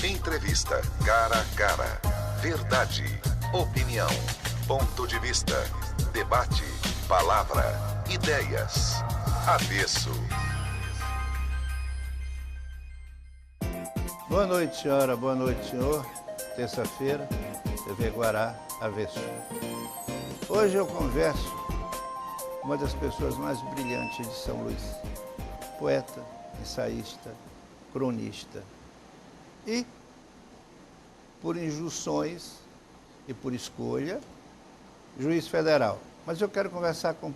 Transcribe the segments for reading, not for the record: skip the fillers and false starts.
Entrevista cara a cara. Verdade, opinião, ponto de vista, debate, palavra, ideias. Avesso. Boa noite, senhora. Boa noite, senhor. Terça-feira, TV Guará, Avesso. Hoje eu converso com uma das pessoas mais brilhantes de São Luís. Poeta, ensaísta, cronista. E, por injunções e por escolha, juiz federal. Mas eu quero conversar com o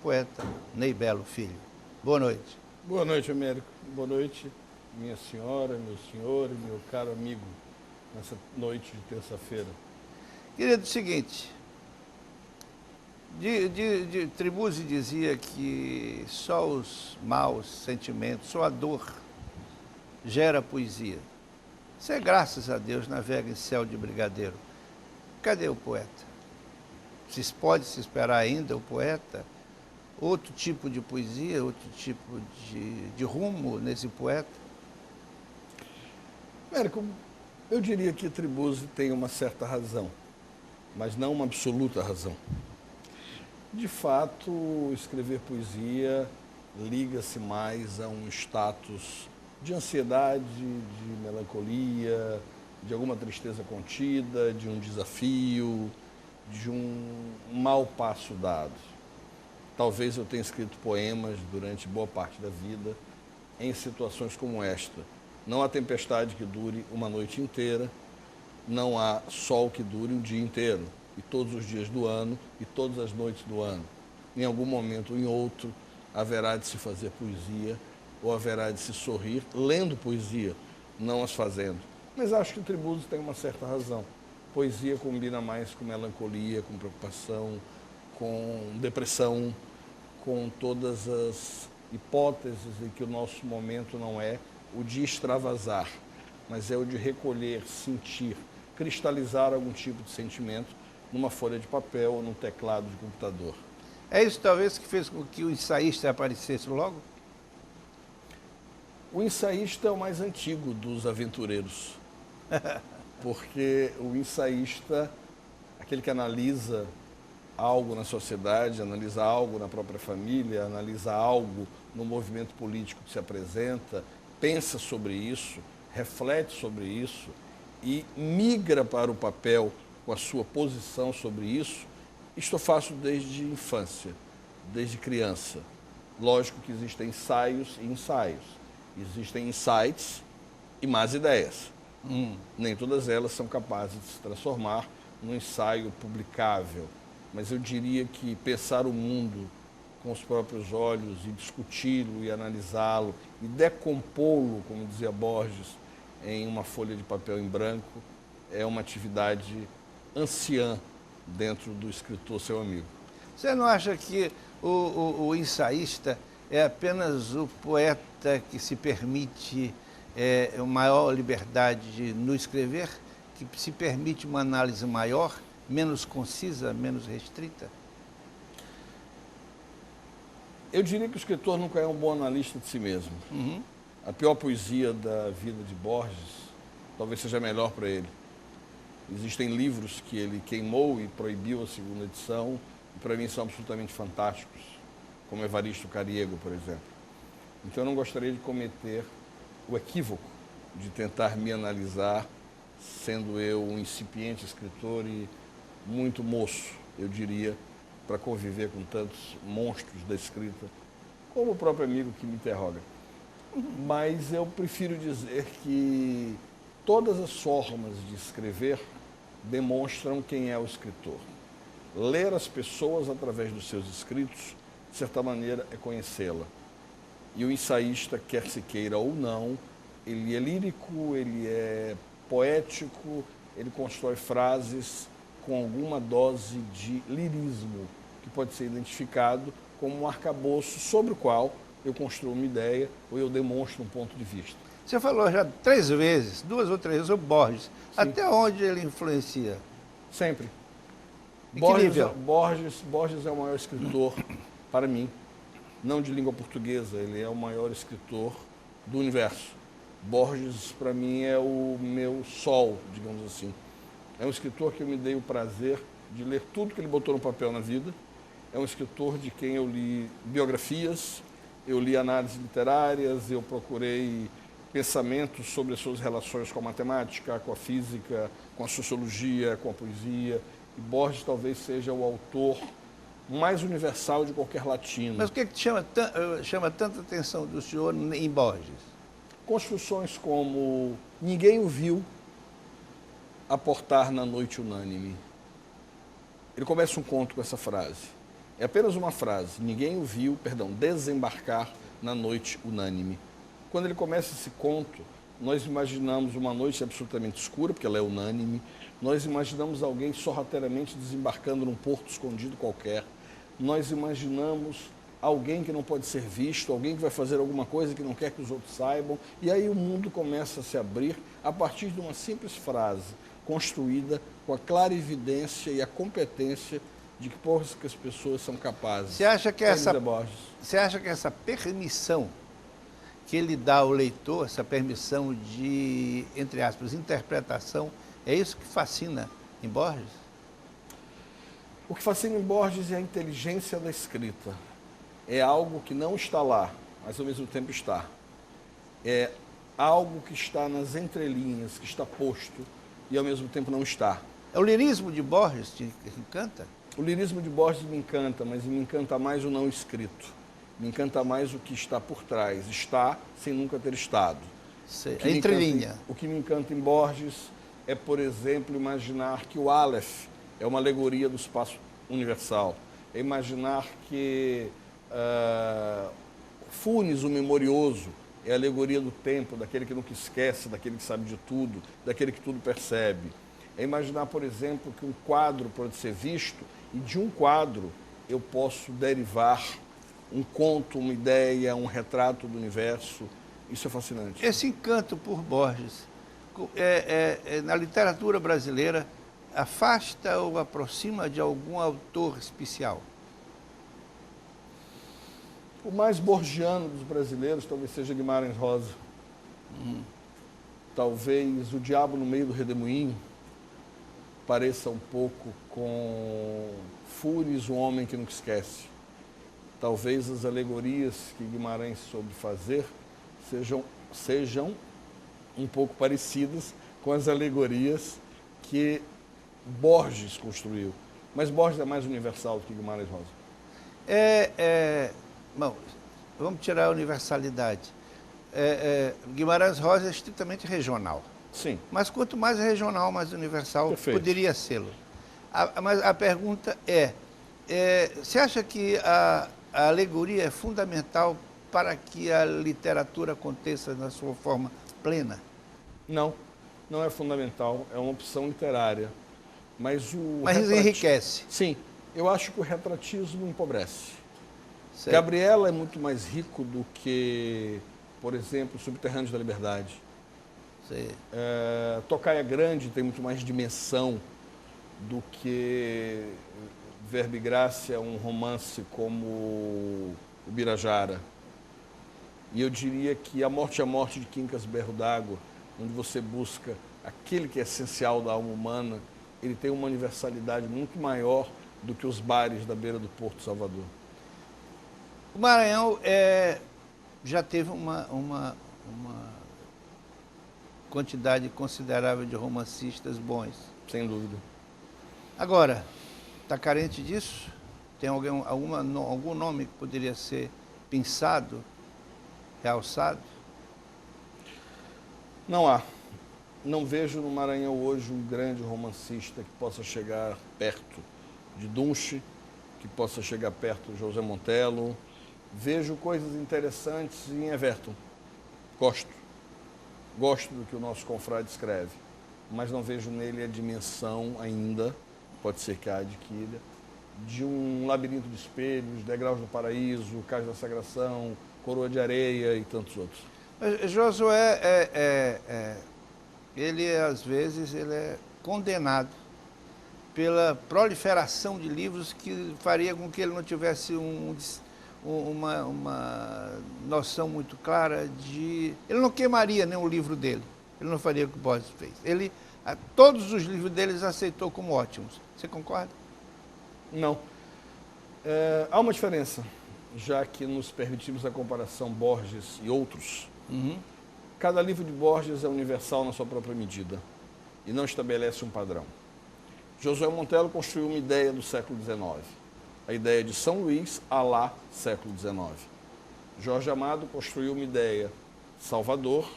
poeta Ney Belo Filho. Boa noite. Boa noite, Américo. Boa noite, minha senhora, meu senhor, meu caro amigo, nessa noite de terça-feira. Querido, o seguinte, Tribuzzi dizia que só os maus sentimentos, só a dor gera poesia. Você, graças a Deus, navega em céu de brigadeiro. Cadê o poeta? Pode se esperar ainda o poeta? Outro tipo de poesia, outro tipo de rumo nesse poeta? Américo, eu diria que Tribuzzi tem uma certa razão, mas não uma absoluta razão. De fato, escrever poesia liga-se mais a um status de ansiedade, de melancolia, de alguma tristeza contida, de um desafio, de um mau passo dado. Talvez eu tenha escrito poemas durante boa parte da vida em situações como esta. Não há tempestade que dure uma noite inteira, não há sol que dure um dia inteiro, e todos os dias do ano, e todas as noites do ano. Em algum momento ou em outro, haverá de se fazer poesia, ou haverá de se sorrir lendo poesia, não as fazendo. Mas acho que o Tribuzzi tem uma certa razão. Poesia combina mais com melancolia, com preocupação, com depressão, com todas as hipóteses em que o nosso momento não é o de extravasar, mas é o de recolher, sentir, cristalizar algum tipo de sentimento numa folha de papel ou num teclado de computador. É isso talvez que fez com que o ensaísta aparecesse logo? O ensaísta é o mais antigo dos aventureiros, porque o ensaísta, aquele que analisa algo na sociedade, analisa algo na própria família, analisa algo no movimento político que se apresenta, pensa sobre isso, reflete sobre isso e migra para o papel com a sua posição sobre isso. Isto eu faço desde infância, desde criança. Lógico que existem ensaios e ensaios. Existem insights e más ideias. Nem todas elas são capazes de se transformar num ensaio publicável. Mas eu diria que pensar o mundo com os próprios olhos e discuti-lo e analisá-lo e decompô-lo, como dizia Borges, em uma folha de papel em branco, é uma atividade anciã dentro do escritor seu amigo. Você não acha que o ensaísta é apenas o poeta que se permite maior liberdade no escrever, que se permite uma análise maior, menos concisa, menos restrita? Eu diria que o escritor nunca é um bom analista de si mesmo. A pior poesia da vida de Borges talvez seja melhor para ele. Existem livros que ele queimou e proibiu a segunda edição, e para mim são absolutamente fantásticos, como Evaristo Cariego, por exemplo. Então eu não gostaria de cometer o equívoco de tentar me analisar, sendo eu um incipiente escritor e muito moço, eu diria, para conviver com tantos monstros da escrita, como o próprio amigo que me interroga. Mas eu prefiro dizer que todas as formas de escrever demonstram quem é o escritor. Ler as pessoas através dos seus escritos, de certa maneira, é conhecê-la. E o ensaísta, quer se queira ou não, ele é lírico, ele é poético, ele constrói frases com alguma dose de lirismo, que pode ser identificado como um arcabouço sobre o qual eu construo uma ideia ou eu demonstro um ponto de vista. Você falou já 3 vezes, 2 ou 3 vezes, o Borges. Sim. Até onde ele influencia? Sempre. Borges é o maior escritor, para mim, não de língua portuguesa, ele é o maior escritor do universo. Borges, para mim, é o meu sol, digamos assim. É um escritor que eu me dei o prazer de ler tudo que ele botou no papel na vida. É um escritor de quem eu li biografias, eu li análises literárias, eu procurei pensamentos sobre as suas relações com a matemática, com a física, com a sociologia, com a poesia. E Borges talvez seja o autor mais universal de qualquer latino. Mas o que chama tanta atenção do senhor em Borges? Construções como ninguém o viu aportar na noite unânime. Ele começa um conto com essa frase. É apenas uma frase. Ninguém o viu, desembarcar na noite unânime. Quando ele começa esse conto, nós imaginamos uma noite absolutamente escura, porque ela é unânime. Nós imaginamos alguém sorrateiramente desembarcando num porto escondido qualquer. Nós imaginamos alguém que não pode ser visto, alguém que vai fazer alguma coisa que não quer que os outros saibam. E aí o mundo começa a se abrir a partir de uma simples frase, construída com a clarividência e a competência de que as pessoas são capazes. Você acha que essa permissão que ele dá ao leitor, essa permissão de, entre aspas, interpretação, é isso que fascina em Borges? O que fascina em Borges é a inteligência da escrita. É algo que não está lá, mas ao mesmo tempo está. É algo que está nas entrelinhas, que está posto e ao mesmo tempo não está. É o lirismo de Borges que encanta? O lirismo de Borges me encanta, mas me encanta mais o não escrito. Me encanta mais o que está por trás. Está sem nunca ter estado. A entrelinha. O que me encanta em Borges é, por exemplo, imaginar que o Aleph é uma alegoria do espaço universal. É imaginar que Funes, o memorioso, é a alegoria do tempo, daquele que nunca esquece, daquele que sabe de tudo, daquele que tudo percebe. É imaginar, por exemplo, que um quadro pode ser visto e de um quadro eu posso derivar um conto, uma ideia, um retrato do universo. Isso é fascinante. Esse encanto por Borges, na literatura brasileira, afasta ou aproxima de algum autor especial? O mais borgiano dos brasileiros talvez seja Guimarães Rosa. Talvez O Diabo no Meio do Redemoinho pareça um pouco com Funes, o homem que nunca esquece. Talvez as alegorias que Guimarães soube fazer sejam um pouco parecidas com as alegorias que Borges construiu. Mas Borges é mais universal do que Guimarães Rosa. Bom, vamos tirar a universalidade. Guimarães Rosa é estritamente regional. Sim. Mas quanto mais regional, mais universal. Perfeito. Poderia ser-lo. Mas a pergunta você acha que a alegoria é fundamental para que a literatura aconteça na sua forma plena? Não, não é fundamental. É uma opção literária. Mas enriquece. Sim, eu acho que o retratismo empobrece. Certo. Gabriela é muito mais rico do que, por exemplo, Subterrâneos da Liberdade. Tocaia Grande tem muito mais dimensão do que Verbo e Grácia, um romance como o Birajara. E eu diria que A Morte de Quincas Berro d'Água, onde você busca aquele que é essencial da alma humana, ele tem uma universalidade muito maior do que os bares da beira do Porto Salvador. O Maranhão já teve uma quantidade considerável de romancistas bons. Sem dúvida. Agora, está carente disso? Tem algum nome que poderia ser pensado, realçado? Não há. Não vejo no Maranhão hoje um grande romancista que possa chegar perto de Dunche, que possa chegar perto de José Montelo. Vejo coisas interessantes em Everton. Gosto do que o nosso confrade escreve, mas não vejo nele a dimensão ainda, pode ser que a adquira, de um Labirinto de Espelhos, Degraus do Paraíso, Cais da Sagração, Coroa de Areia e tantos outros. Mas Josué, ele às vezes é condenado pela proliferação de livros que faria com que ele não tivesse uma noção muito clara de... Ele não queimaria nenhum livro dele. Ele não faria o que o Borges fez. Ele, todos os livros deles aceitou como ótimos. Você concorda? Não. Há uma diferença, já que nos permitimos a comparação Borges e outros. Cada livro de Borges é universal na sua própria medida e não estabelece um padrão. Josué Montello construiu uma ideia do século XIX, a ideia de São Luís à lá século XIX. Jorge Amado construiu uma ideia Salvador,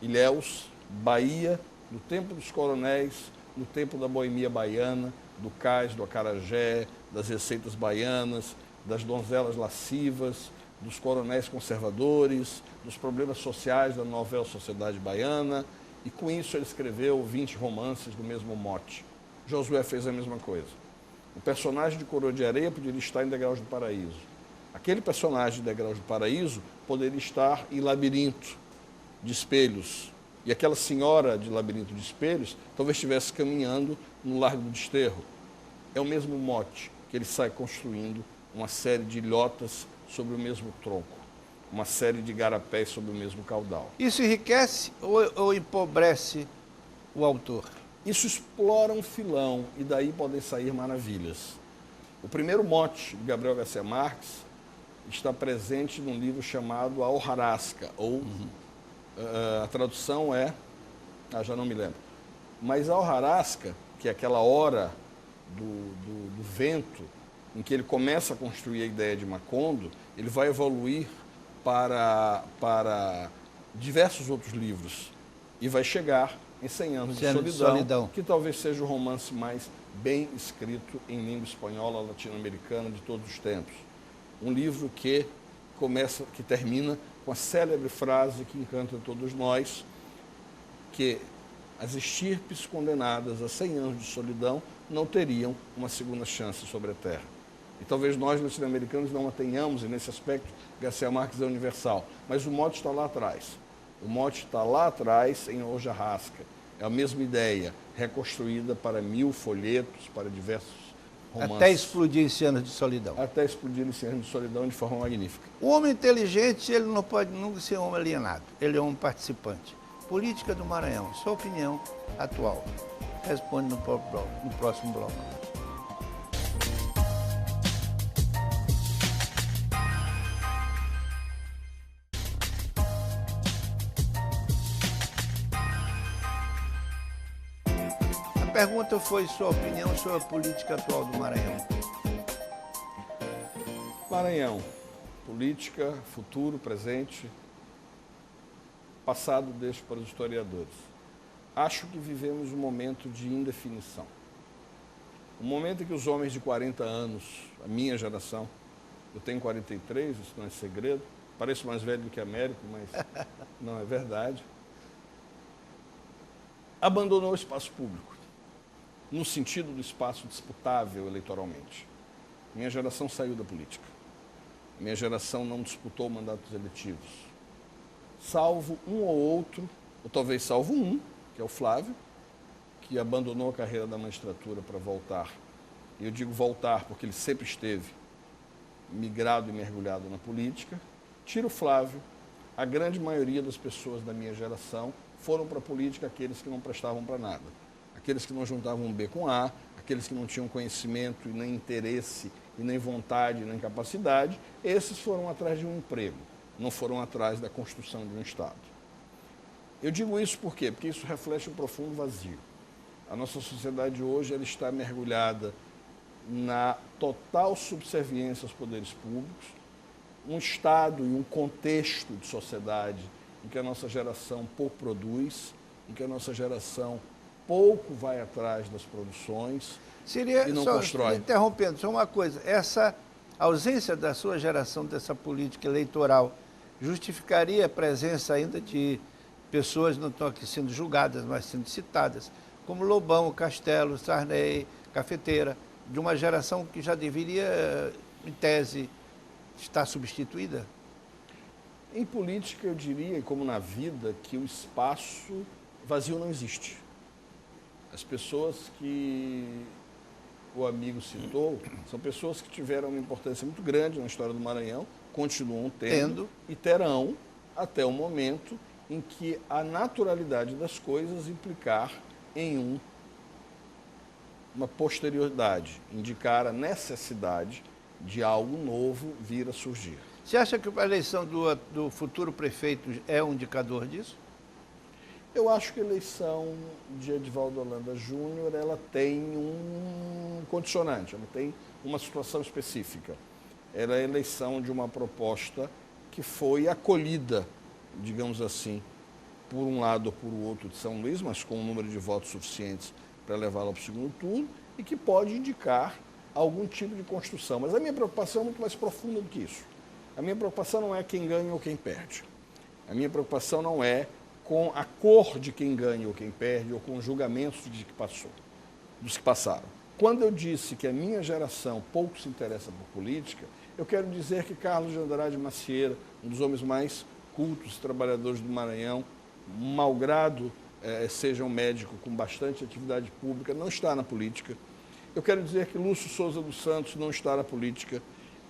Ilhéus, Bahia, no tempo dos coronéis, no tempo da boemia baiana, do cais, do acarajé, das receitas baianas, das donzelas lascivas, dos coronéis conservadores, dos problemas sociais da novela sociedade baiana, e com isso ele escreveu 20 romances do mesmo mote. Josué fez a mesma coisa. O personagem de Coroa de Areia poderia estar em Degraus do Paraíso. Aquele personagem de Degraus do Paraíso poderia estar em Labirinto de Espelhos. E aquela senhora de Labirinto de Espelhos talvez estivesse caminhando no Largo do Desterro. É o mesmo mote que ele sai construindo uma série de ilhotas sobre o mesmo tronco, uma série de garapés sobre o mesmo caudal. Isso enriquece ou empobrece o autor? Isso explora um filão e daí podem sair maravilhas. O primeiro mote de Gabriel Garcia Marques está presente num livro chamado A Hojarasca, ou a tradução é, já não me lembro, mas a Hojarasca, que é aquela hora do vento, em que ele começa a construir a ideia de Macondo, ele vai evoluir para diversos outros livros e vai chegar em 100 Anos de Solidão, que talvez seja o romance mais bem escrito em língua espanhola latino-americana de todos os tempos. Um livro que termina com a célebre frase que encanta todos nós, que as estirpes condenadas a 100 anos de solidão não teriam uma segunda chance sobre a Terra. E talvez nós, latino-americanos, não a tenhamos, e nesse aspecto Garcia Marques é universal. Mas o mote está lá atrás. O mote está lá atrás em Hojarasca. É a mesma ideia, reconstruída para 1000 folhetos, para diversos romances. Até explodir em 100 Anos de Solidão. Até explodir em 100 Anos de Solidão de forma magnífica. O homem inteligente, ele não pode nunca ser um homem alienado. Ele é um participante. Política do Maranhão, sua opinião atual. Responde no próximo bloco. A pergunta foi sua opinião sobre a política atual do Maranhão. Maranhão, política, futuro, presente, passado deixo para os historiadores. Acho que vivemos um momento de indefinição. Um momento em que os homens de 40 anos, a minha geração, eu tenho 43, isso não é segredo, pareço mais velho do que Américo, mas não é verdade, abandonou o espaço público, no sentido do espaço disputável eleitoralmente. Minha geração saiu da política. Minha geração não disputou mandatos eletivos. Salvo um ou outro, ou talvez salvo um, que é o Flávio, que abandonou a carreira da magistratura para voltar. E eu digo voltar porque ele sempre esteve migrado e mergulhado na política. Tira o Flávio, a grande maioria das pessoas da minha geração foram para a política aqueles que não prestavam para nada. Aqueles que não juntavam B com A, aqueles que não tinham conhecimento e nem interesse, e nem vontade, e nem capacidade, esses foram atrás de um emprego, não foram atrás da construção de um Estado. Eu digo isso por quê? Porque isso reflete um profundo vazio. A nossa sociedade hoje ela está mergulhada na total subserviência aos poderes públicos, um Estado e um contexto de sociedade em que a nossa geração pouco produz, em que a nossa geração pouco vai atrás das produções e não constrói. Interrompendo, só uma coisa, essa ausência da sua geração dessa política eleitoral justificaria a presença ainda de pessoas, não estão aqui sendo julgadas, mas sendo citadas, como Lobão, Castelo, Sarney, Cafeteira, de uma geração que já deveria, em tese, estar substituída? Em política, eu diria, como na vida, que o espaço vazio não existe. As pessoas que o amigo citou, são pessoas que tiveram uma importância muito grande na história do Maranhão, continuam tendo e terão até o momento em que a naturalidade das coisas implicar em uma posterioridade, indicar a necessidade de algo novo vir a surgir. Você acha que a eleição do futuro prefeito é um indicador disso? Eu acho que a eleição de Edivaldo Holanda Júnior, ela tem um condicionante, ela tem uma situação específica. Ela é a eleição de uma proposta que foi acolhida, digamos assim, por um lado ou por outro de São Luís, mas com um número de votos suficientes para levá-la para o segundo turno, e que pode indicar algum tipo de construção. Mas a minha preocupação é muito mais profunda do que isso. A minha preocupação não é quem ganha ou quem perde. A minha preocupação não é com a cor de quem ganha ou quem perde, ou com os julgamentos dos que passaram. Quando eu disse que a minha geração pouco se interessa por política, eu quero dizer que Carlos de Andrade Macieira, um dos homens mais cultos e trabalhadores do Maranhão, malgrado seja um médico com bastante atividade pública, não está na política. Eu quero dizer que Lúcio Souza dos Santos não está na política.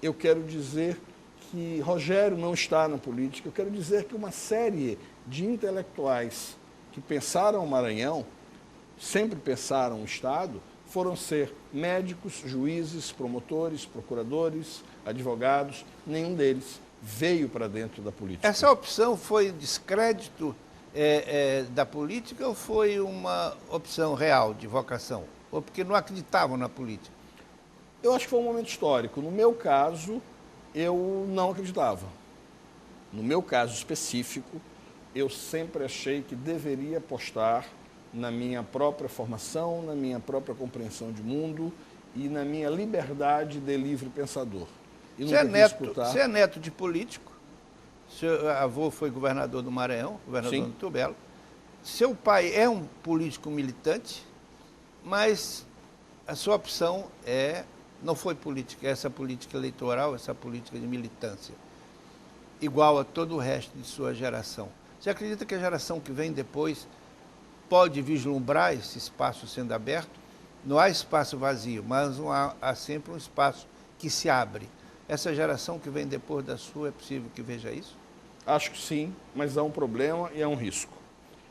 Eu quero dizer que Rogério não está na política. Eu quero dizer que uma série de intelectuais que pensaram o Maranhão, sempre pensaram o Estado, foram ser médicos, juízes, promotores, procuradores, advogados. Nenhum deles veio para dentro da política. Essa opção foi descrédito da política ou foi uma opção real de vocação? Ou porque não acreditavam na política? Eu acho que foi um momento histórico. No meu caso, eu não acreditava. No meu caso específico, eu sempre achei que deveria apostar na minha própria formação, na minha própria compreensão de mundo e na minha liberdade de livre pensador. Você é neto de político, seu avô foi governador do Maranhão, governador do Tubelo. Seu pai é um político militante, mas a sua opção não foi política, essa política eleitoral, essa política de militância, igual a todo o resto de sua geração. Você acredita que a geração que vem depois pode vislumbrar esse espaço sendo aberto? Não há espaço vazio, mas há sempre um espaço que se abre. Essa geração que vem depois da sua, é possível que veja isso? Acho que sim, mas há um problema e há um risco.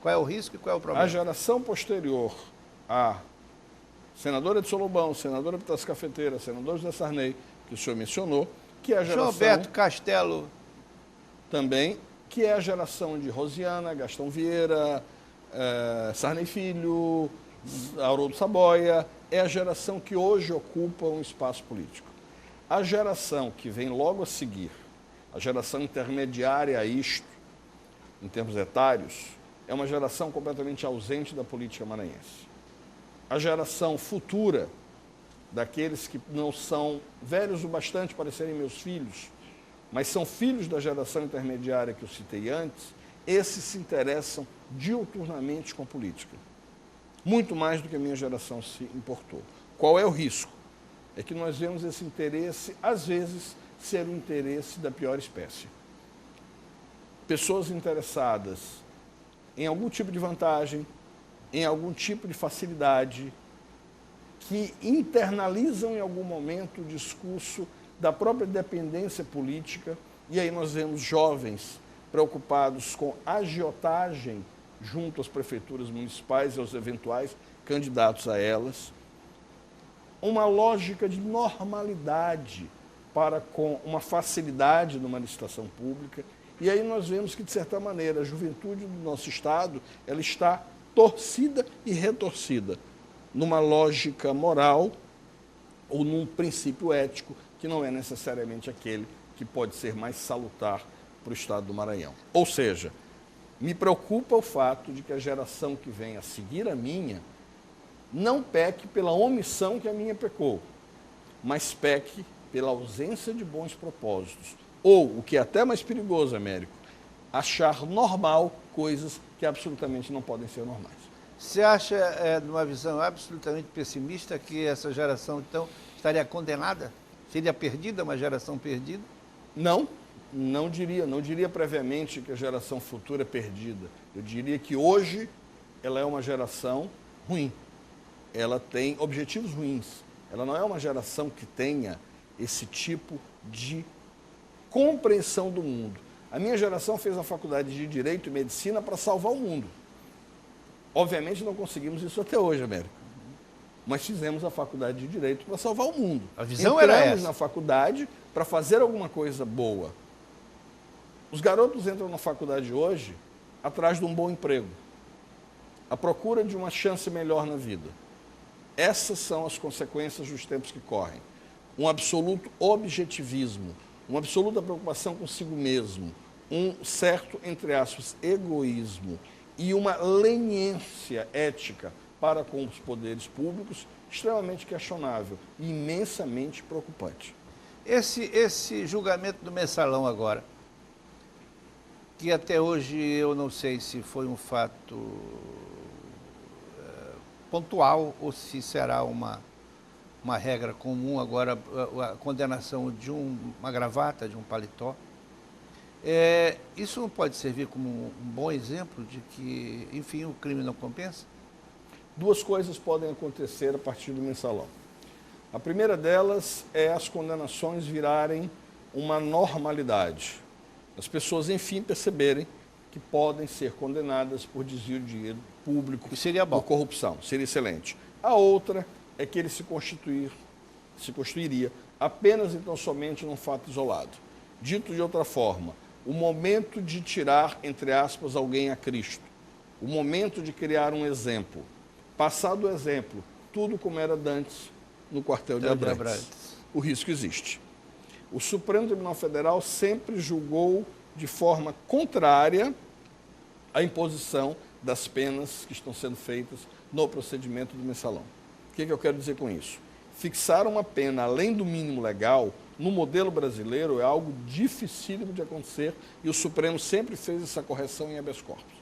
Qual é o risco e qual é o problema? A geração posterior à senadora Edson Lobão, senadora Pitas Cafeteira, senador José Sarney, que o senhor mencionou, que é a geração... Roberto Castelo. Também, que é a geração de Rosiana, Gastão Vieira, Sarney Filho, Haroldo Saboia, é a geração que hoje ocupa um espaço político. A geração que vem logo a seguir, a geração intermediária a isto, em termos etários, é uma geração completamente ausente da política maranhense. A geração futura, daqueles que não são velhos o bastante para serem meus filhos, mas são filhos da geração intermediária que eu citei antes, esses se interessam diuturnamente com política. Muito mais do que a minha geração se importou. Qual é o risco? É que nós vemos esse interesse, às vezes, ser o interesse da pior espécie. Pessoas interessadas em algum tipo de vantagem, em algum tipo de facilidade, que internalizam em algum momento o discurso da própria dependência política, e aí nós vemos jovens preocupados com agiotagem junto às prefeituras municipais e aos eventuais candidatos a elas, uma lógica de normalidade para com uma facilidade numa licitação pública, e aí nós vemos que, de certa maneira, a juventude do nosso Estado ela está torcida e retorcida numa lógica moral ou num princípio ético que não é necessariamente aquele que pode ser mais salutar para o Estado do Maranhão. Ou seja, me preocupa o fato de que a geração que vem a seguir a minha não peque pela omissão que a minha pecou, mas peque pela ausência de bons propósitos. Ou, o que é até mais perigoso, Américo, achar normal coisas que absolutamente não podem ser normais. Você acha, numa visão absolutamente pessimista, que essa geração, então, estaria condenada? Seria perdida, uma geração perdida? Não diria previamente que a geração futura é perdida. Eu diria que hoje ela é uma geração ruim. Ela tem objetivos ruins. ela não é uma geração que tenha esse tipo de compreensão do mundo. A minha geração fez a faculdade de Direito e Medicina para salvar o mundo. Obviamente não conseguimos isso até hoje, Américo. Mas fizemos a faculdade de Direito para salvar o mundo. A visão era essa. Entramos na faculdade para fazer alguma coisa boa. Os garotos entram na faculdade hoje atrás de um bom emprego, à procura de uma chance melhor na vida. Essas são as consequências dos tempos que correm. Um absoluto objetivismo, uma absoluta preocupação consigo mesmo, um certo, entre aspas, egoísmo e uma leniência ética para com os poderes públicos extremamente questionável e imensamente preocupante. Esse julgamento do Mensalão agora, que até hoje eu não sei se foi um fato pontual ou se será uma regra comum agora, a condenação de uma gravata, de um paletó. Isso não pode servir como um bom exemplo de que, enfim, o crime não compensa? Duas coisas podem acontecer a partir do Mensalão. A primeira delas é as condenações virarem uma normalidade. As pessoas, enfim, perceberem que podem ser condenadas por desvio de dinheiro público, que seria bom, por corrupção. Seria excelente. A outra é que ele se constituiria apenas e tão somente num fato isolado. Dito de outra forma, o momento de tirar, entre aspas, alguém a Cristo, o momento de criar um exemplo, passado o exemplo, tudo como era dantes no quartel de Abrantes. O risco existe. O Supremo Tribunal Federal sempre julgou de forma contrária à imposição das penas que estão sendo feitas no procedimento do Mensalão. O que eu quero dizer com isso? Fixar uma pena além do mínimo legal, no modelo brasileiro, é algo dificílimo de acontecer e o Supremo sempre fez essa correção em habeas corpus.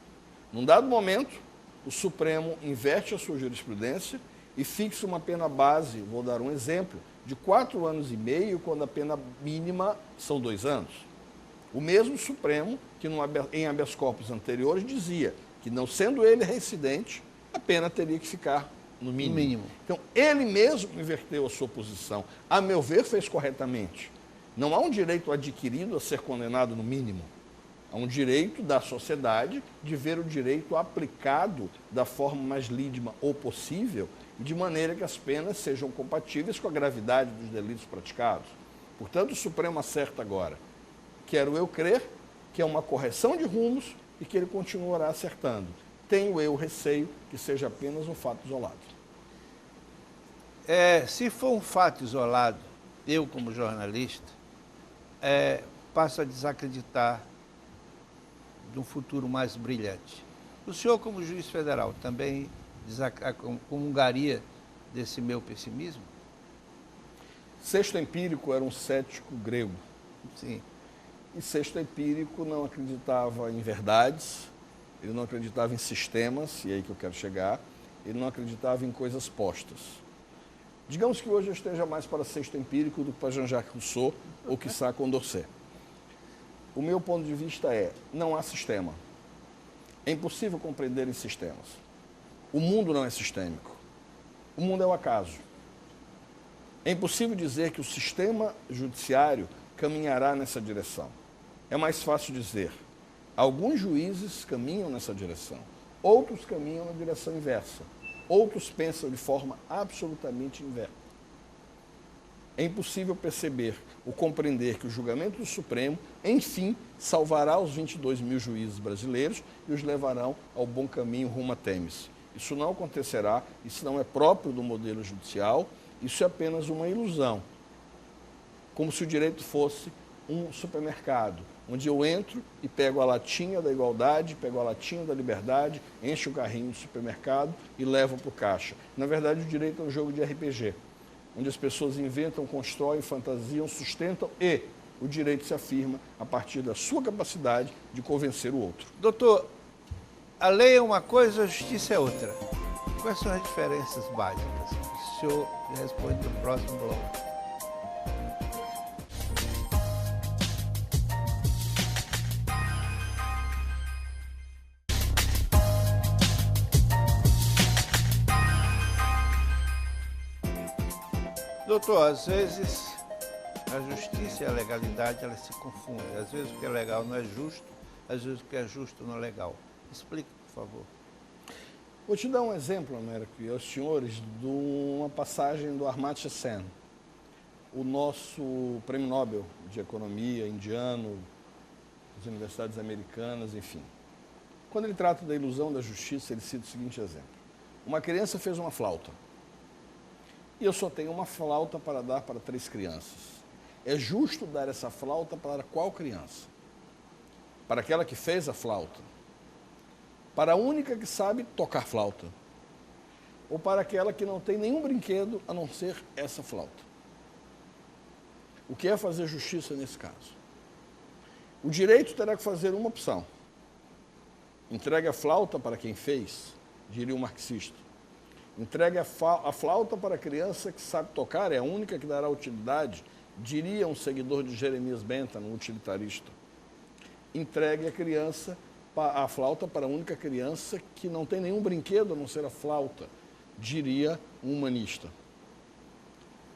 Num dado momento, o Supremo inverte a sua jurisprudência e fixa uma pena base, vou dar um exemplo, de 4 anos e meio, quando a pena mínima são 2 anos. O mesmo Supremo que em habeas corpus anteriores dizia que, não sendo ele reincidente, a pena teria que ficar no mínimo. Então, ele mesmo inverteu a sua posição. A meu ver, fez corretamente. Não há um direito adquirido a ser condenado no mínimo. Há um direito da sociedade de ver o direito aplicado da forma mais lídima ou possível, de maneira que as penas sejam compatíveis com a gravidade dos delitos praticados. Portanto, o Supremo acerta agora. Quero eu crer que é uma correção de rumos e que ele continuará acertando. Tenho eu receio que seja apenas um fato isolado. Se for um fato isolado, eu como jornalista, passo a desacreditar de um futuro mais brilhante. O senhor, como juiz federal, também comungaria desse meu pessimismo? Sexto Empírico era um cético grego. Sim. E Sexto Empírico não acreditava em verdades, ele não acreditava em sistemas, e é aí que eu quero chegar, ele não acreditava em coisas postas. Digamos que hoje eu esteja mais para Sexto Empírico do que para Jean-Jacques Rousseau ou quiçá Condorcet. O meu ponto de vista é, não há sistema. É impossível compreender em sistemas. O mundo não é sistêmico. O mundo é o acaso. É impossível dizer que o sistema judiciário caminhará nessa direção. É mais fácil dizer, alguns juízes caminham nessa direção, outros caminham na direção inversa, outros pensam de forma absolutamente inversa. É impossível perceber ou compreender que o julgamento do Supremo, enfim, salvará os 22 mil juízes brasileiros e os levarão ao bom caminho rumo a Têmis. Isso não acontecerá, isso não é próprio do modelo judicial, isso é apenas uma ilusão. Como se o direito fosse um supermercado, onde eu entro e pego a latinha da igualdade, pego a latinha da liberdade, encho o carrinho do supermercado e levo para o caixa. Na verdade, o direito é um jogo de RPG, onde as pessoas inventam, constroem, fantasiam, sustentam e o direito se afirma a partir da sua capacidade de convencer o outro. Doutor, a lei é uma coisa, a justiça é outra. Quais são as diferenças básicas? O senhor responde no próximo bloco. Doutor, às vezes a justiça e a legalidade elas se confundem. Às vezes o que é legal não é justo, às vezes o que é justo não é legal. Explique, por favor. Vou te dar um exemplo, Américo, e aos senhores, de uma passagem do Amartya Sen, o nosso prêmio Nobel de Economia indiano, das universidades americanas, enfim. Quando ele trata da ilusão da justiça, ele cita o seguinte exemplo. Uma criança fez uma flauta. E eu só tenho uma flauta para dar para 3 crianças. É justo dar essa flauta para qual criança? Para aquela que fez a flauta? Para a única que sabe tocar flauta? Ou para aquela que não tem nenhum brinquedo a não ser essa flauta? O que é fazer justiça nesse caso? O direito terá que fazer uma opção. Entregue a flauta para quem fez, diria o marxista. Entregue a flauta para a criança que sabe tocar, é a única que dará utilidade, diria um seguidor de Jeremias Bentham, um utilitarista. Entregue a flauta para a única criança que não tem nenhum brinquedo a não ser a flauta, diria um humanista.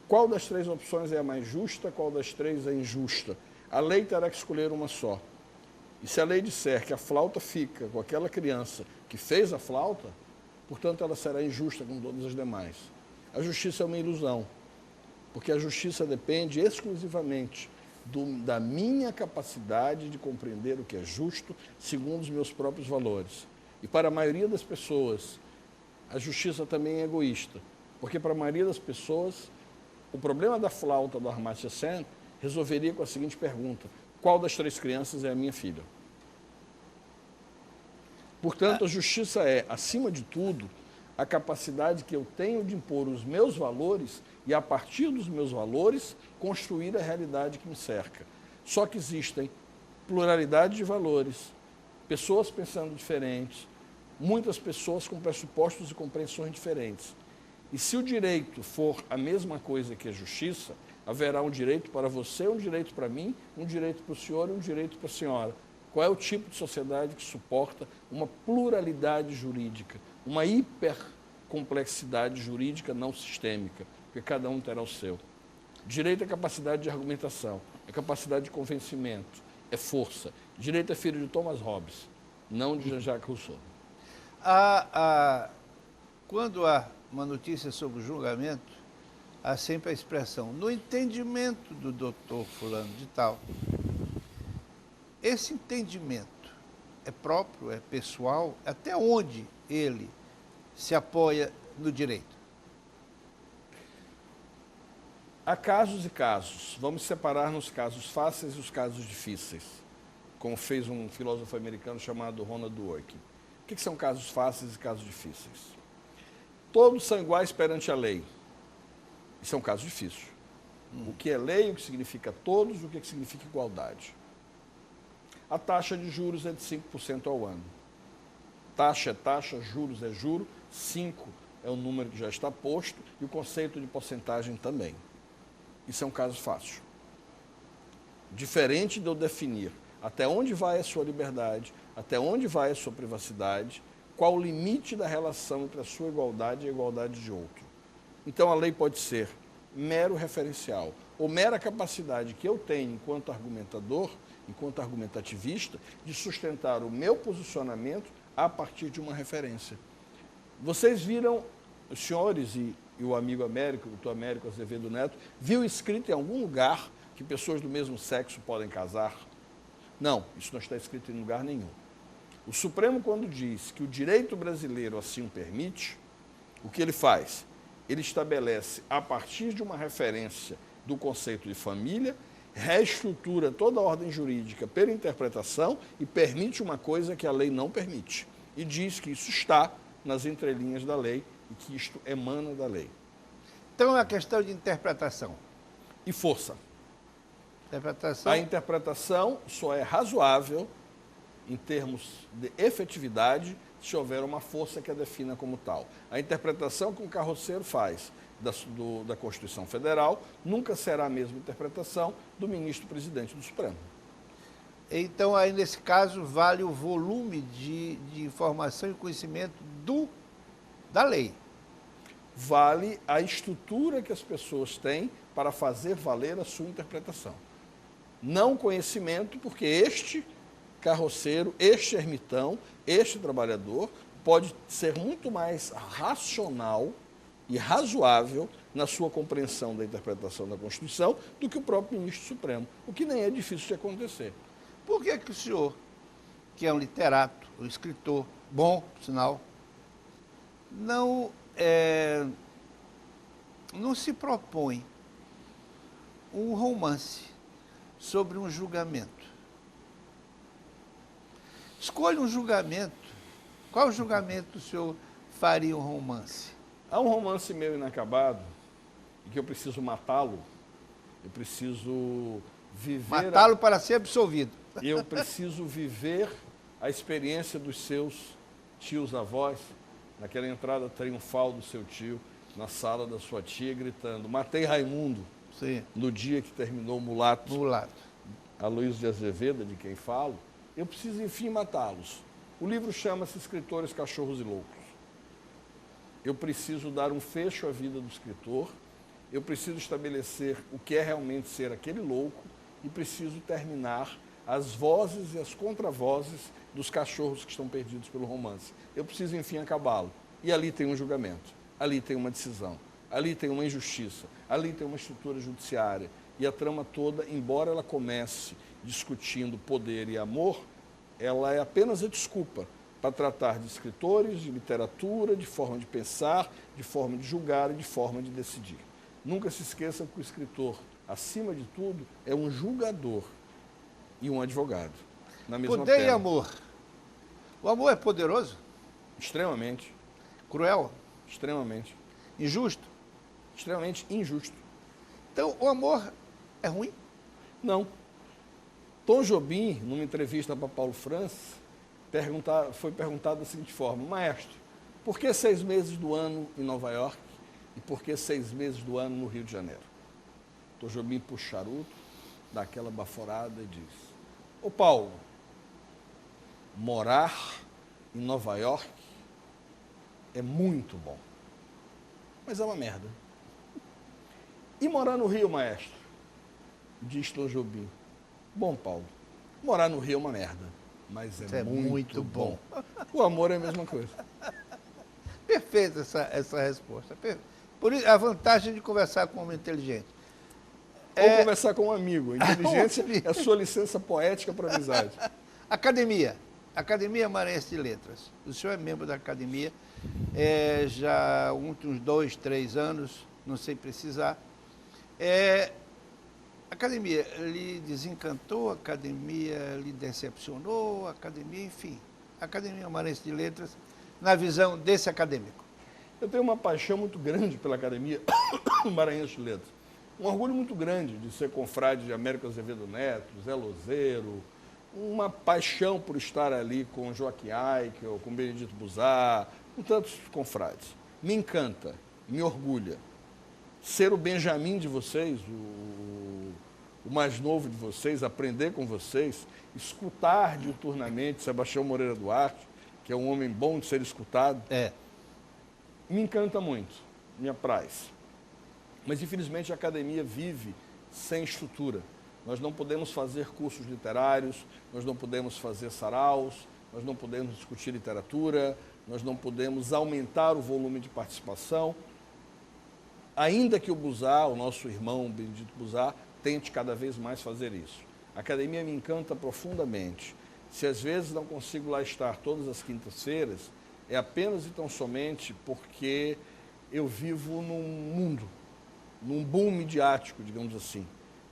Qual das 3 opções é a mais justa, qual das 3 é injusta? A lei terá que escolher uma só. E se a lei disser que a flauta fica com aquela criança que fez a flauta, portanto, ela será injusta com todas as demais. A justiça é uma ilusão, porque a justiça depende exclusivamente da minha capacidade de compreender o que é justo segundo os meus próprios valores. E para a maioria das pessoas, a justiça também é egoísta, porque para a maioria das pessoas, o problema da flauta do Amartya Sen resolveria com a seguinte pergunta: qual das 3 crianças é a minha filha? Portanto, a justiça é, acima de tudo, a capacidade que eu tenho de impor os meus valores e, a partir dos meus valores, construir a realidade que me cerca. Só que existem pluralidade de valores, pessoas pensando diferentes, muitas pessoas com pressupostos e compreensões diferentes. E se o direito for a mesma coisa que a justiça, haverá um direito para você, um direito para mim, um direito para o senhor e um direito para a senhora. Qual é o tipo de sociedade que suporta uma pluralidade jurídica, uma hipercomplexidade jurídica não sistêmica, porque cada um terá o seu. Direito é capacidade de argumentação, é capacidade de convencimento, é força. Direito é filho de Thomas Hobbes, não de Jean-Jacques Rousseau. Quando há uma notícia sobre o julgamento, há sempre a expressão, no entendimento do doutor fulano de tal. Esse entendimento é próprio, é pessoal, até onde ele se apoia no direito? Há casos e casos. Vamos separar nos casos fáceis e os casos difíceis, como fez um filósofo americano chamado Ronald Dworkin. O que são casos fáceis e casos difíceis? Todos são iguais perante a lei. Isso é um caso difícil. O que é lei, o que significa todos, o que significa igualdade. A taxa de juros é de 5% ao ano. Taxa é taxa, juros é juro, 5 é o número que já está posto e o conceito de porcentagem também. Isso é um caso fácil. Diferente de eu definir até onde vai a sua liberdade, até onde vai a sua privacidade, qual o limite da relação entre a sua igualdade e a igualdade de outro. Então a lei pode ser mero referencial ou mera capacidade que eu tenho enquanto argumentador, enquanto argumentativista, de sustentar o meu posicionamento a partir de uma referência. Vocês viram, os senhores e o amigo Américo, o doutor Américo Azevedo Neto, viu escrito em algum lugar que pessoas do mesmo sexo podem casar? Não, isso não está escrito em lugar nenhum. O Supremo, quando diz que o direito brasileiro assim o permite, o que ele faz? Ele estabelece, a partir de uma referência do conceito de família, reestrutura toda a ordem jurídica pela interpretação e permite uma coisa que a lei não permite. E diz que isso está nas entrelinhas da lei e que isto emana da lei. Então é uma questão de interpretação. E força. Interpretação. A interpretação só é razoável em termos de efetividade se houver uma força que a defina como tal. A interpretação que um carroceiro faz da Constituição Federal nunca será a mesma interpretação do ministro-presidente do Supremo. Então, aí nesse caso, vale o volume de informação e conhecimento da lei. vale a estrutura que as pessoas têm para fazer valer a sua interpretação. Não conhecimento, porque este carroceiro, este ermitão, este trabalhador pode ser muito mais racional e razoável na sua compreensão da interpretação da Constituição do que o próprio ministro Supremo, o que nem é difícil de acontecer. Por que o senhor, que é um literato, um escritor bom, por sinal, não se propõe um romance sobre um julgamento? Escolha um julgamento. Qual julgamento o senhor faria um romance? Há um romance meu inacabado, em que eu preciso matá-lo, eu preciso viver... Matá-lo para ser absolvido. Eu preciso viver a experiência dos seus tios-avós, naquela entrada triunfal do seu tio, na sala da sua tia, gritando: matei Raimundo. Sim. No dia que terminou Mulato. Mulato. Aloysio de Azevedo, de quem falo, eu preciso, enfim, matá-los. O livro chama-se Escritores, Cachorros e Loucos. Eu preciso dar um fecho à vida do escritor, eu preciso estabelecer o que é realmente ser aquele louco e preciso terminar as vozes e as contravozes dos cachorros que estão perdidos pelo romance. Eu preciso, enfim, acabá-lo. E ali tem um julgamento, ali tem uma decisão, ali tem uma injustiça, ali tem uma estrutura judiciária. E a trama toda, embora ela comece discutindo poder e amor, ela é apenas a desculpa para tratar de escritores, de literatura, de forma de pensar, de forma de julgar e de forma de decidir. Nunca se esqueça que o escritor, acima de tudo, é um julgador e um advogado. Na mesma Poder e pena. amor. O amor é poderoso? Extremamente. Cruel? Extremamente. Injusto? Extremamente injusto. Então, o amor é ruim? Não. Tom Jobim, numa entrevista para Paulo Francis, foi perguntado da seguinte forma: maestro, por que 6 meses do ano em Nova York e por que 6 meses do ano no Rio de Janeiro? Tom Jobim puxa o charuto, dá aquela baforada e diz: ô Paulo, morar em Nova York é muito bom, mas é uma merda. E morar no Rio, maestro? Diz Tom Jobim: bom, Paulo, morar no Rio é uma merda, mas é muito bom. O amor é a mesma coisa. Perfeita essa resposta. Por isso, a vantagem de conversar com um homem inteligente. Ou conversar com um amigo. A inteligência é a sua licença poética para a amizade. Academia. Academia Maranhense de Letras. O senhor é membro da academia já há uns 2, 3 anos, não sei precisar. A academia lhe desencantou, a academia lhe decepcionou, a academia, enfim. A Academia Maranhense de Letras, na visão desse acadêmico. Eu tenho uma paixão muito grande pela Academia Maranhense de Letras. Um orgulho muito grande de ser confrade de Américo Azevedo Neto, Zé Lozeiro, uma paixão por estar ali com Joaquim Eichel, com Benedito Buzar, com tantos confrades. Me encanta, me orgulha. Ser o Benjamin de vocês, o mais novo de vocês, aprender com vocês, escutar diuturnamente Sebastião Moreira Duarte, que é um homem bom de ser escutado, me encanta muito, me apraz. Mas, infelizmente, a academia vive sem estrutura. Nós não podemos fazer cursos literários, nós não podemos fazer saraus, nós não podemos discutir literatura, nós não podemos aumentar o volume de participação, ainda que o Buzar, o nosso irmão Benedito Buzar, tente cada vez mais fazer isso. A academia me encanta profundamente. Se às vezes não consigo lá estar todas as quintas-feiras, é apenas e tão somente porque eu vivo num mundo, num boom midiático, digamos assim.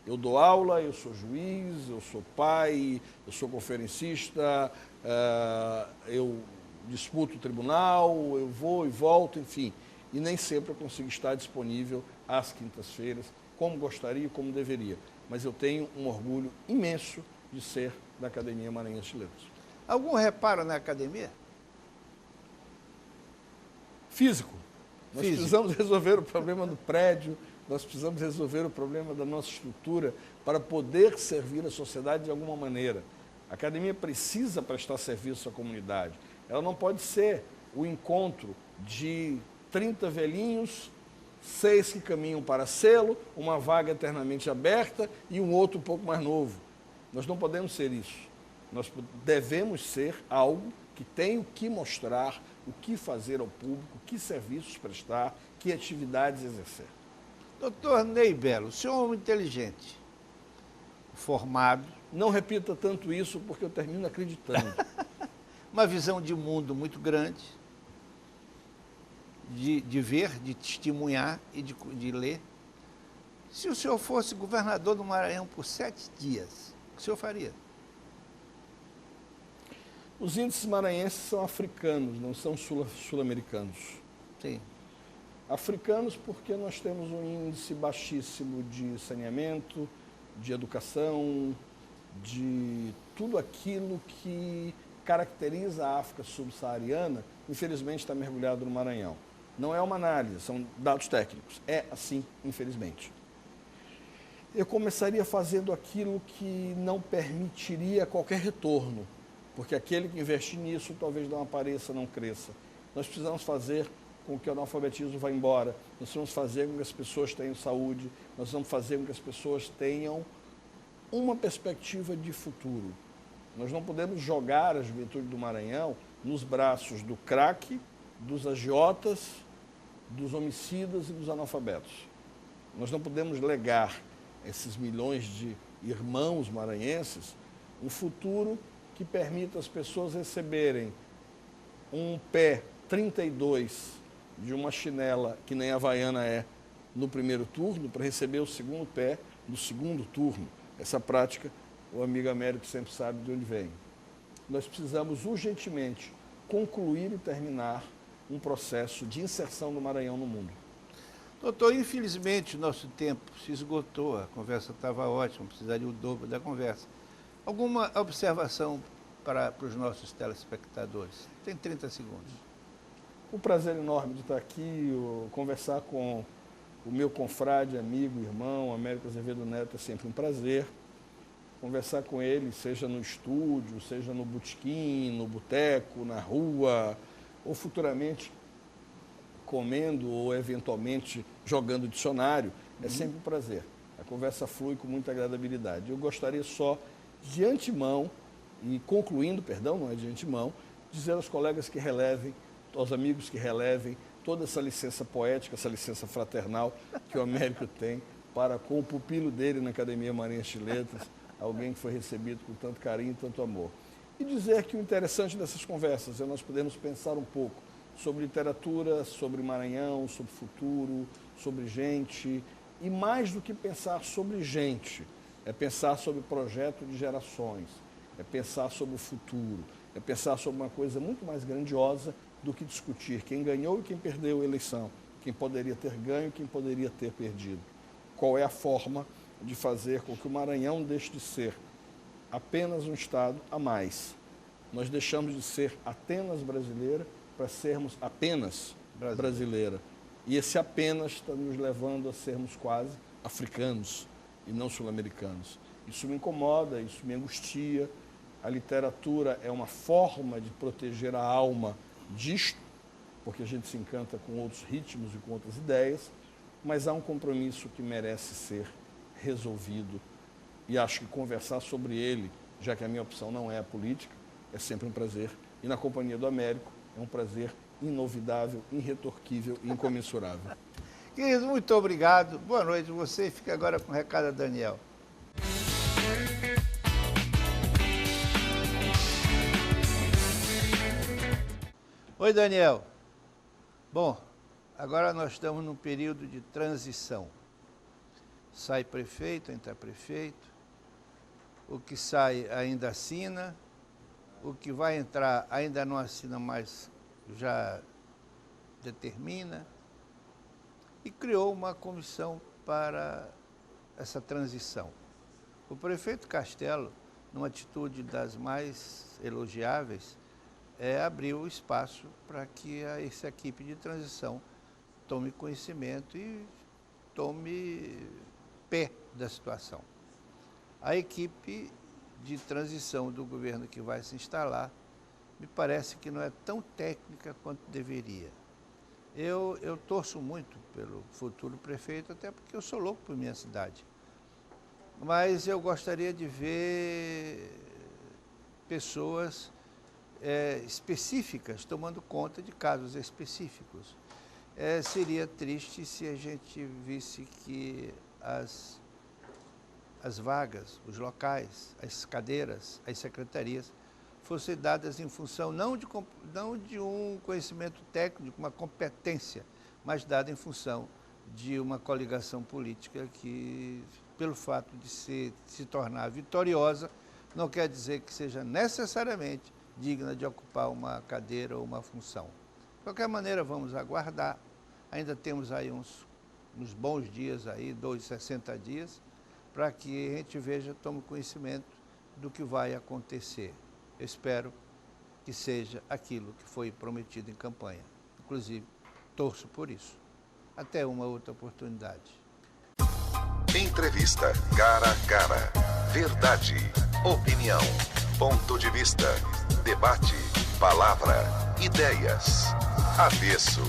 Eu dou aula, eu sou juiz, eu sou pai, eu sou conferencista, eu disputo o tribunal, eu vou e volto, enfim. E nem sempre eu consigo estar disponível às quintas-feiras, como gostaria e como deveria. Mas eu tenho um orgulho imenso de ser da Academia Maranhense de Letras. Algum reparo na academia? Físico. Nós precisamos resolver o problema do prédio, nós precisamos resolver o problema da nossa estrutura para poder servir a sociedade de alguma maneira. A academia precisa prestar serviço à comunidade. Ela não pode ser o encontro de 30 velhinhos, 6 que caminham para selo, uma vaga eternamente aberta e um outro um pouco mais novo. Nós não podemos ser isso. Nós devemos ser algo que tem o que mostrar, o que fazer ao público, que serviços prestar, que atividades exercer. Doutor Ney Belo, o senhor é um homem inteligente, formado, Não repita tanto isso porque eu termino acreditando. uma visão de mundo muito grande, de ver, de testemunhar e de ler. Se o senhor fosse governador do Maranhão por 7 dias, o que o senhor faria? Os índices maranhenses são africanos, não são sul-americanos. Sim. Africanos porque nós temos um índice baixíssimo de saneamento, de educação, de tudo aquilo que caracteriza a África subsaariana, infelizmente está mergulhado no Maranhão. Não é uma análise, são dados técnicos. É assim, infelizmente. Eu começaria fazendo aquilo que não permitiria qualquer retorno, porque aquele que investir nisso talvez não apareça, não cresça. Nós precisamos fazer com que o analfabetismo vá embora, nós precisamos fazer com que as pessoas tenham saúde, nós vamos fazer com que as pessoas tenham uma perspectiva de futuro. Nós não podemos jogar a juventude do Maranhão nos braços do crack, dos agiotas, dos homicidas e dos analfabetos. Nós não podemos legar a esses milhões de irmãos maranhenses um futuro que permita às pessoas receberem um pé 32 de uma chinela, que nem a Havaiana é, no primeiro turno, para receber o segundo pé no segundo turno. Essa prática, o amigo Américo sempre sabe de onde vem. Nós precisamos urgentemente concluir e terminar um processo de inserção do Maranhão no mundo. Doutor, infelizmente o nosso tempo se esgotou, a conversa estava ótima, precisaria o dobro da conversa. Alguma observação para os nossos telespectadores? Tem 30 segundos. Um prazer enorme de estar aqui, conversar com o meu confrade, amigo, irmão, Américo Azevedo Neto, é sempre um prazer. Conversar com ele, seja no estúdio, seja no botequim, no boteco, na rua, ou futuramente comendo ou eventualmente jogando dicionário, é sempre um prazer. A conversa flui com muita agradabilidade. Eu gostaria só, de antemão, e concluindo, perdão, não é de antemão, dizer aos colegas que relevem, aos amigos que relevem, toda essa licença poética, essa licença fraternal que o Américo tem para com o pupilo dele na Academia Maranhense de Letras, alguém que foi recebido com tanto carinho e tanto amor. E dizer que o interessante dessas conversas é nós podermos pensar um pouco sobre literatura, sobre Maranhão, sobre futuro, sobre gente, e mais do que pensar sobre gente, é pensar sobre projeto de gerações, é pensar sobre o futuro, é pensar sobre uma coisa muito mais grandiosa do que discutir quem ganhou e quem perdeu a eleição, quem poderia ter ganho e quem poderia ter perdido. Qual é a forma de fazer com que o Maranhão deixe de ser apenas um estado a mais. Nós deixamos de ser Atenas brasileira para sermos apenas brasileira. E esse apenas está nos levando a sermos quase africanos e não sul-americanos. Isso me incomoda, isso me angustia. A literatura é uma forma de proteger a alma disto, porque a gente se encanta com outros ritmos e com outras ideias, mas há um compromisso que merece ser resolvido. E acho que conversar sobre ele, já que a minha opção não é a política, é sempre um prazer. E na companhia do Américo, é um prazer inovidável, irretorquível e incomensurável. Querido, muito obrigado. Boa noite. Você fica agora com o recado da Daniel. Oi, Daniel. Bom, agora nós estamos num período de transição. Sai prefeito, entra prefeito. O que sai ainda assina. O que vai entrar ainda não assina, mas já determina. E criou uma comissão para essa transição. O prefeito Castelo, numa atitude das mais elogiáveis, abriu espaço para que essa equipe de transição tome conhecimento e tome pé da situação. A equipe de transição do governo que vai se instalar me parece que não é tão técnica quanto deveria. Eu torço muito pelo futuro prefeito, até porque eu sou louco por minha cidade. Mas eu gostaria de ver pessoas específicas tomando conta de casos específicos. Seria triste se a gente visse que as vagas, os locais, as cadeiras, as secretarias fossem dadas em função não de um conhecimento técnico, uma competência, mas dada em função de uma coligação política que, pelo fato de se tornar vitoriosa, não quer dizer que seja necessariamente digna de ocupar uma cadeira ou uma função. De qualquer maneira, vamos aguardar. Ainda temos aí uns bons dias, aí, 60 dias, para que a gente tome conhecimento do que vai acontecer. Eu espero que seja aquilo que foi prometido em campanha. Inclusive, torço por isso. Até uma outra oportunidade. Entrevista cara a cara. Verdade, opinião, ponto de vista, debate, palavra, ideias. Avesso.